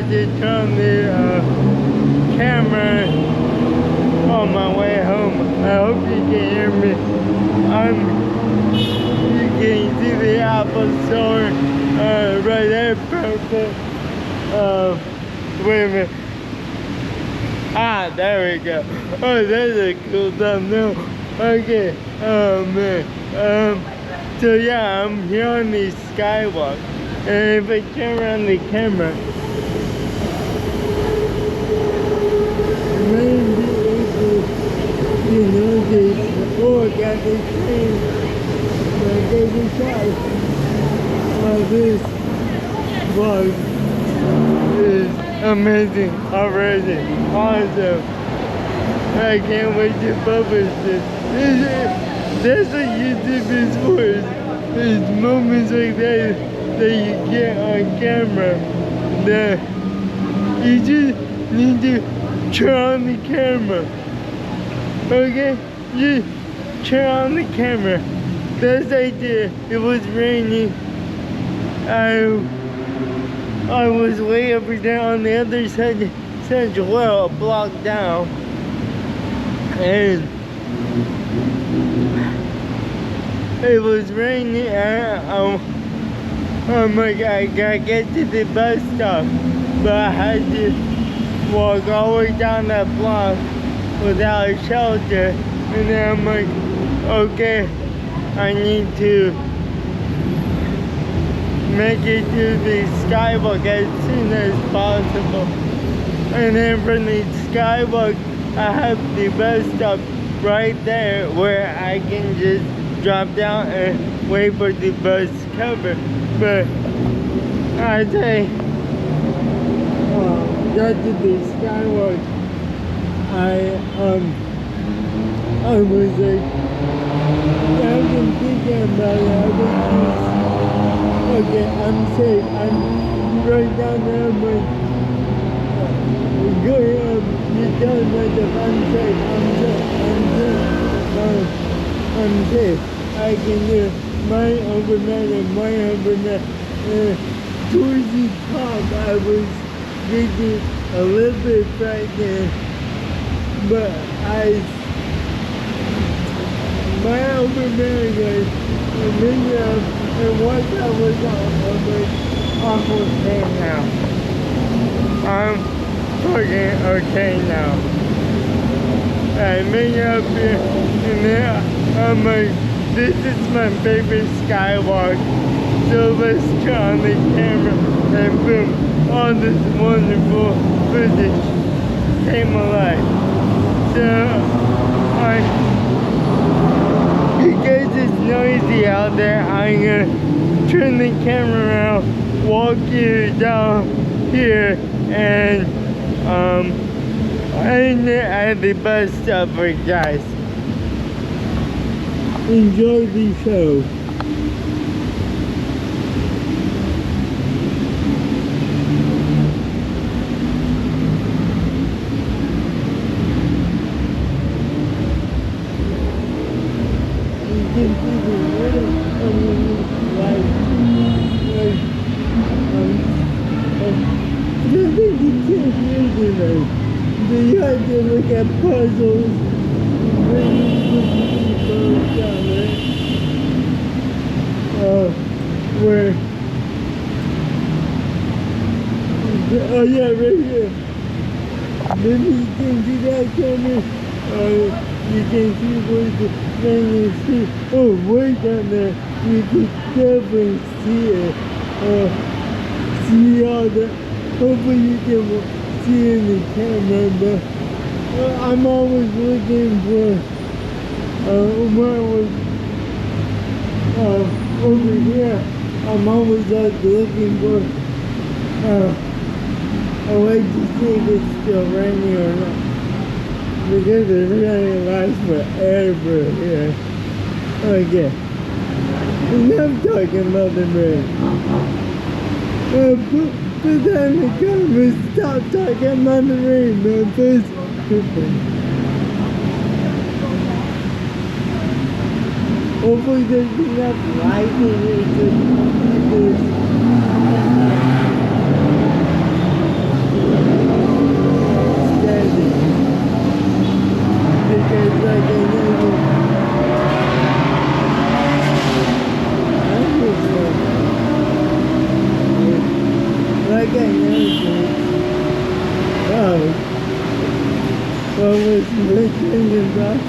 had to turn the camera on my way home. I hope you can hear me. You can see the Apple Store right there, perfect. Wait a minute. Ah, there we go. Oh, that's a cool thumbnail. Okay, oh man. So yeah, I'm here on the Skywalk. And if I turn around the camera, you know, I got this thing, I gave a shot of this vlog is amazing already, awesome. I can't wait to publish this. That's what YouTube is for. There's moments like that you get on camera that you just need to turn on the camera. Okay? Just turn on the camera. That's the idea. It was raining. I was way over there on the other side as well, blocked down. And it was raining and I'm like, I gotta get to the bus stop. But I had to walk all the way down that block without a shelter. And then I'm like, okay, I need to make it to the Skywalk as soon as possible. And then from the Skywalk, I have the bus stop right there where I can just drop down and wait for the bus to cover. But as I got to the Skywalk, I was like, I've been thinking about it. Okay, I'm safe. I'm right down there. I'm like, you're telling myself I'm safe. I'm safe. I can do my overnight. Towards the top, I was getting a little bit frightened, but my overnight guys, and once I was almost there now. I'm fucking okay now. I made it up here, and then I'm like, this is my favorite Skywalk. So let's turn on the camera and boom, all this wonderful footage came alive. So because it's noisy out there, I'm gonna turn the camera around, walk you down here, and end it at the bus stop for you guys. Enjoy the show. You have to look at puzzles. Where? Oh yeah, right here. Maybe you can see that camera. You can see where the thing is. Oh, way down there. You can definitely see it. See all the. Hopefully you can see in the camera, but I'm always looking for where I was over here. I'm always like looking for a way to see if it's still raining or not, because it really lasts forever here. Okay, enough talking about the rain. Put that in the comments. Stop talking about the rain, man. Please. Hopefully there's enough light in here to keep this. amazing. Because like I never, like I never, what was mentioned about,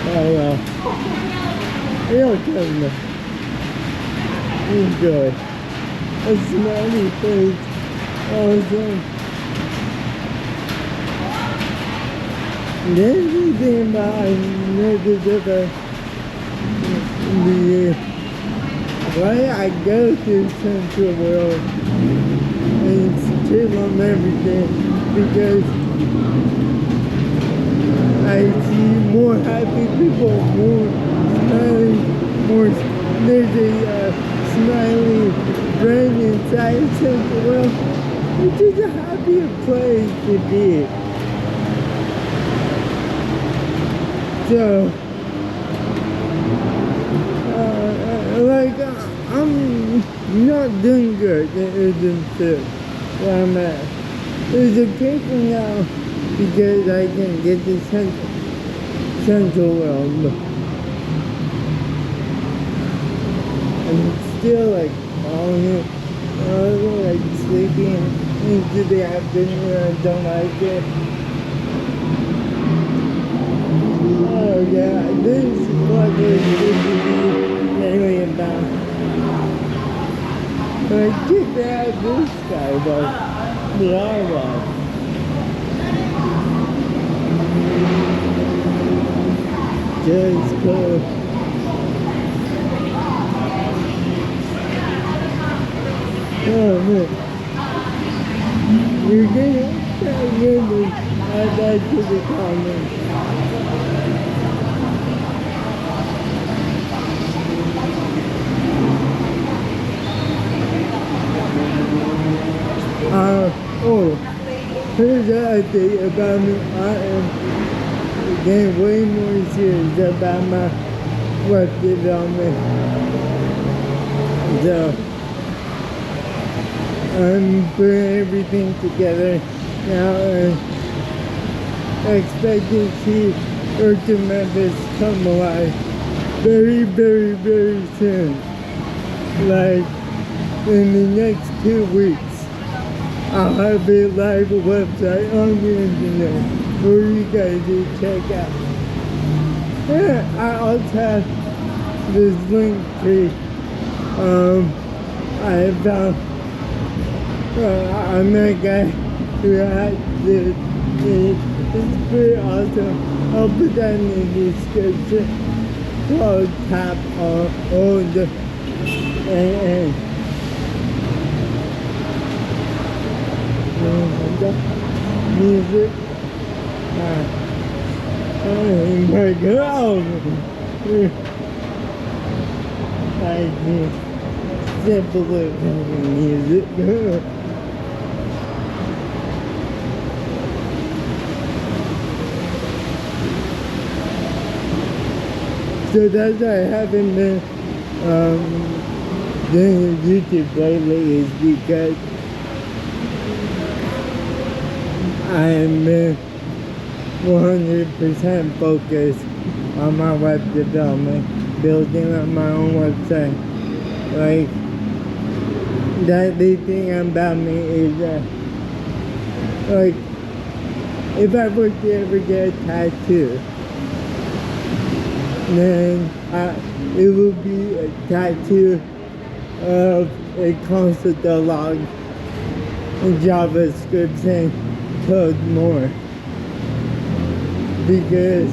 oh well, you'll come to enjoy a smiley face, awesome. There's the thing about I never did why I go to Central World and chill on everything because I see more happy people, more smiling, more there's a smiley brain inside Central World, which is a happier place to be. So like I'm not doing good in where I'm at. There's a paper now because I can get to Central World. I'm still like falling it, like sleeping into the afternoon. I don't like it. Oh yeah, this is what this is anyway about. But check out this Skywalk. Just cool. Oh man. You're getting add that to the comments. Here's the other thing about me. I am getting way more serious about my web development. So, I'm putting everything together now and expecting to see Earth to Memphis come alive very, very, very soon. Like, in the next 2 weeks. I'll have a live website on the internet for you guys to check out. Yeah, I also have this link tree. I found I met a guy who had this. It's pretty awesome. I'll put that in the description. Called Tap on the and music. Oh my God! I just simply music. So that's why I haven't been doing YouTube lately is because I'm 100% focused on my web development, building up my own website. Like, that the thing about me is that, like, if I were to ever get a tattoo, then it would be a tattoo of a console log in JavaScript saying code more, because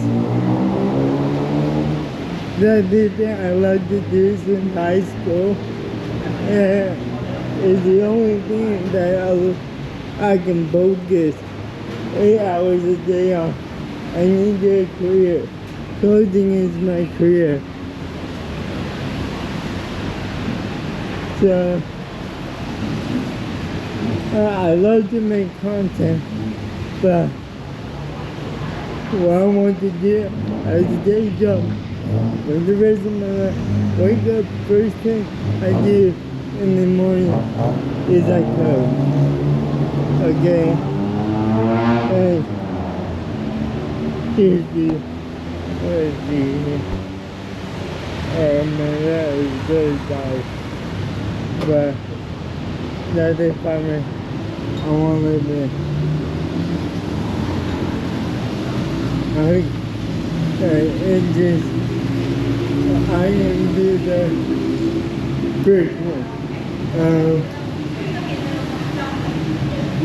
that's the thing I love to do since high school, and it's the only thing that I can focus 8 hours a day on. I need a career. Coding is my career. So I love to make content, but what I want to do as a day job For the rest of my life, wake up, first thing I do in the morning is I code. Okay? And here's let's see here. Oh man, that is very dark. But that's it for me. I want to live there. It just, I am do the first one.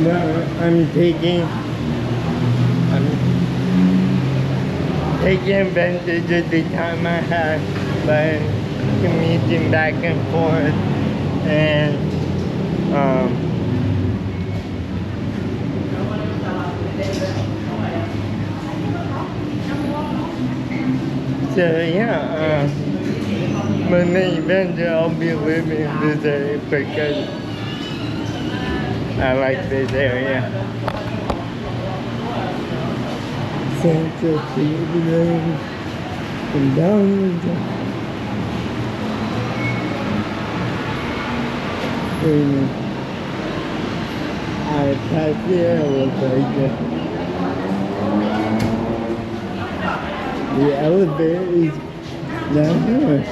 Now I'm taking advantage of the time I have by commuting back and forth and so yeah, but then eventually I'll be living in this area because I like this area. Central Cleveland and down and I passed the elevator. The elevator is down here.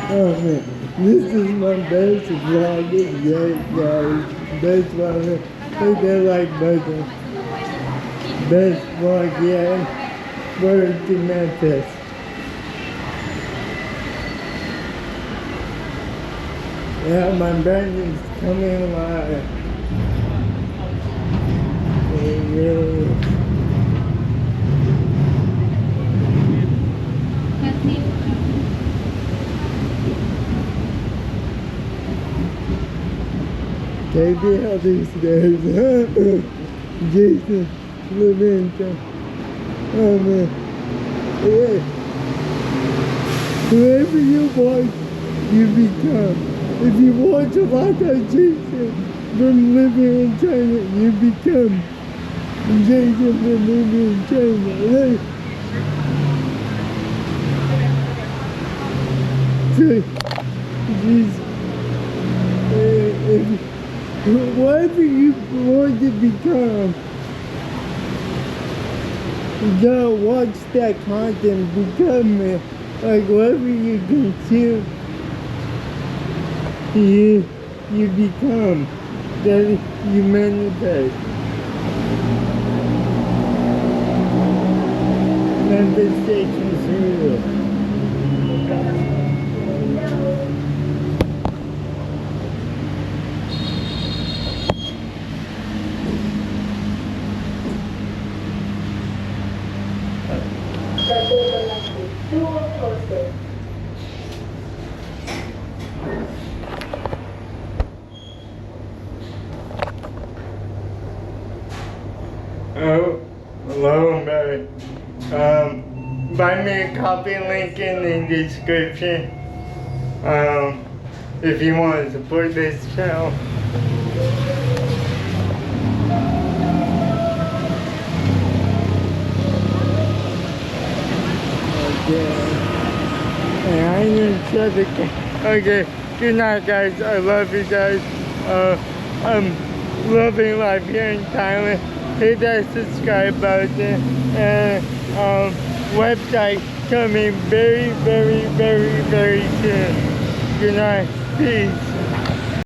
Oh man, this is my best vlog yet, guys. Best vlog. Look at like button. Best vlog yet. Word to Memphis. Yeah, my brand is coming alive. It really is. Take me out these stairs. Jason, Leventa. Oh man. Yeah. Whoever you want, you become. If you want to like Jason from living in China, you become Jason from living in China. Like, so, whatever you want to become, you gotta watch that content, become it. Like whatever you consume, you become. That you manifest. Manifestation is real. Oh, hello, everybody. Buy me a coffee link in the description. If you want to support this channel. Okay. And I didn't shut the Okay, good night, guys. I love you guys. I'm loving life here in Thailand. Hit that subscribe button and website coming very, very, very, very soon. Good night. Peace.